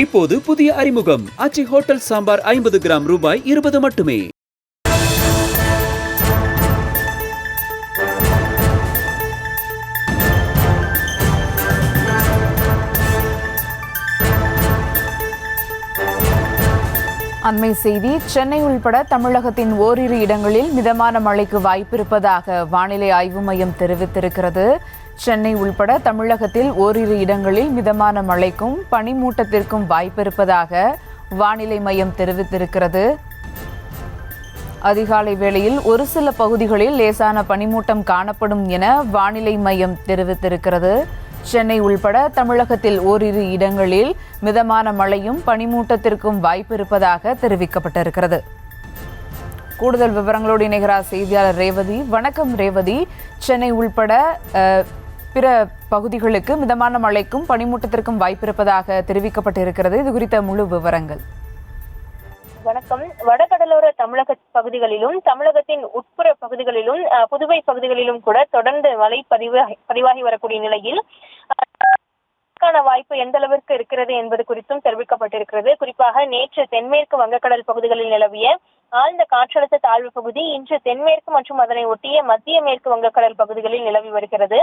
இப்போது புதிய அறிமுகம் ஆச்சி ஹோட்டல் சாம்பார் 50 கிராம் ரூபாய் 20 மட்டுமே. அண்மை செய்தி. சென்னை உள்பட தமிழகத்தின் ஓரிரு இடங்களில் மிதமான மழைக்கு வாய்ப்பிருப்பதாக வானிலை ஆய்வு மையம் தெரிவித்திருக்கிறது. சென்னை உள்பட தமிழகத்தில் ஓரிரு இடங்களில் மிதமான மழைக்கும் பனிமூட்டத்திற்கும் வாய்ப்பிருப்பதாக வானிலை மையம் தெரிவித்திருக்கிறது. அதிகாலை வேளையில் ஒரு சில பகுதிகளில் லேசான பனிமூட்டம் காணப்படும் என வானிலை மையம் தெரிவித்திருக்கிறது. சென்னை உள்பட தமிழகத்தில் ஓரிரு இடங்களில் மிதமான மழையும் பனிமூட்டத்திற்கும் வாய்ப்பிருப்பதாக தெரிவிக்கப்பட்டிருக்கிறது. கூடுதல் விவரங்களோடு இணைகிறார் செய்தியாளர் ரேவதி. வணக்கம் ரேவதி. சென்னை உள்பட பிற பகுதிகளுக்கு மிதமான மழைக்கும் பனிமூட்டத்திற்கும் வாய்ப்பிருப்பதாக தெரிவிக்கப்பட்டிருக்கிறது. இது குறித்த முழு விவரங்கள். வணக்கம். வடகடலோர தமிழக பகுதிகளிலும் தமிழகத்தின் உட்புற பகுதிகளிலும் புதுவை பகுதிகளிலும் கூட தொடர்ந்து மழை பதிவாகி வரக்கூடிய நிலையில் வாய்ப்பு எந்த அளவிற்கு இருக்கிறது என்பது குறித்தும் தெரிவிக்கப்பட்டிருக்கிறது. குறிப்பாக நேற்று தென்மேற்கு வங்கக்கடல் பகுதிகளில் நிலவிய ஆழ்ந்த காற்றழுத்த தாழ்வு பகுதி இன்று தென்மேற்கு மற்றும் அதனை ஒட்டிய மத்திய மேற்கு வங்கக்கடல் பகுதிகளில் நிலவி வருகிறது.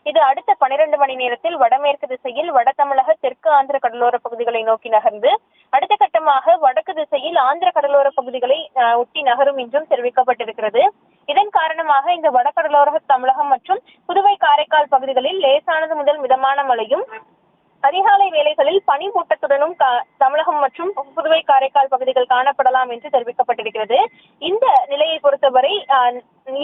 இது அடுத்த 12 மணி நேரத்தில் வடமேற்கு திசையில் வட தமிழக தெற்கு ஆந்திர கடலோர பகுதிகளை நோக்கி நகர்ந்து அடுத்த கட்டமாக வடக்கு திசையில் ஆந்திர கடலோர பகுதிகளை ஒட்டி நகரும் என்றும் தெரிவிக்கப்பட்டிருக்கிறது. இதன் காரணமாக இந்த வடகடலோர தமிழகம் மற்றும் புதுவை காரைக்கால் பகுதிகளில் லேசானது முதல் மிதமான மழையும் அதிகாலை வேளைகளில் பனிமூட்டத்துடனும் தமிழகம் மற்றும் புதுவை காரைக்கால் பகுதிகள் காணப்படலாம் என்று தெரிவிக்கப்பட்டிருக்கிறது. இந்த நிலையை பொறுத்தவரை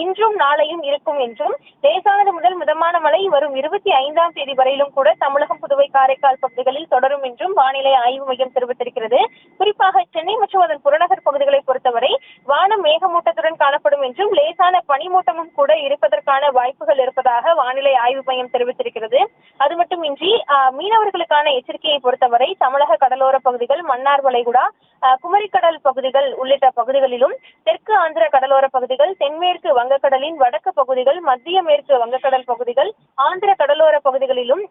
இன்றும் நாளையும் இருக்கும் என்றும் லேசானது முதல் மிதமான மழை வரும் 25ஆம் தேதி வரையிலும் கூட தமிழகம் புதுவை காரைக்கால் பகுதிகளில் தொடரும் என்றும் வானிலை ஆய்வு மையம் தெரிவித்திருக்கிறது. குறிப்பாக சென்னை மற்றும் அதன் புறநகர் பகுதிகளை பொறுத்தவரை வானம் மேகமூட்டத்துடன் காணப்படும் என்றும் லேசான பனிமூட்டமும் கூட இருப்பதற்கான வாய்ப்புகள் இருப்பதாக வானிலை ஆய்வு மையம் தெரிவித்திருக்கிறது. அது மட்டுமின்றி மீனவர்களுக்கான எச்சரிக்கையை பொறுத்தவரை தமிழக கடலோர பகுதிகள், மன்னார் வளைகுடா, குமரிக்கடல் பகுதிகள் உள்ளிட்ட பகுதிகளிலும் தெற்கு ஆந்திர கடலோர பகுதிகள், தென்மேற்கு வங்கக்கடலின் வடக்கு பகுதிகள், மத்திய மேற்கு வங்கக்கடல் பகுதிகள், ஆந்திர கடலோர பகுதிகளிலும்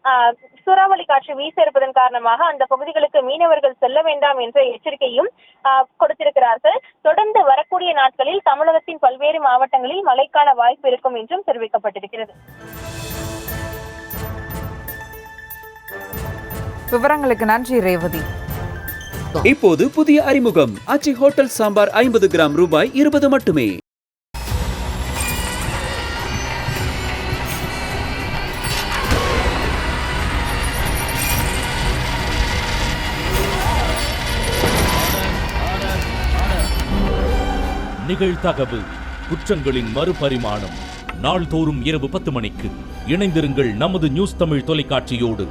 சூறாவளி காற்று வீச இருப்பதன் காரணமாக அந்த பகுதிகளுக்கு மீனவர்கள் செல்ல வேண்டாம் என்ற எச்சரிக்கையும் கொடுத்திருக்கிறார்கள். தொடர்ந்து வரக்கூடிய நாட்களில் தமிழகத்தின் பல்வேறு மாவட்டங்களில் மழைக்கான வாய்ப்பு இருக்கும் என்றும் தெரிவிக்கப்பட்டிருக்கிறது. விவரங்களுக்கு நன்றி ரேவதி. இப்போது புதிய அறிமுகம் ஆச்சி ஹோட்டல் சாம்பார் 50 கிராம் ரூபாய் 20 மட்டுமே. நிகழ்தகவு குற்றங்களின் மறுபரிமாணம் நாள்தோறும் இரவு 10 மணிக்கு இணைந்திருங்கள் நமது நியூஸ் தமிழ் தொலைக்காட்சியோடு.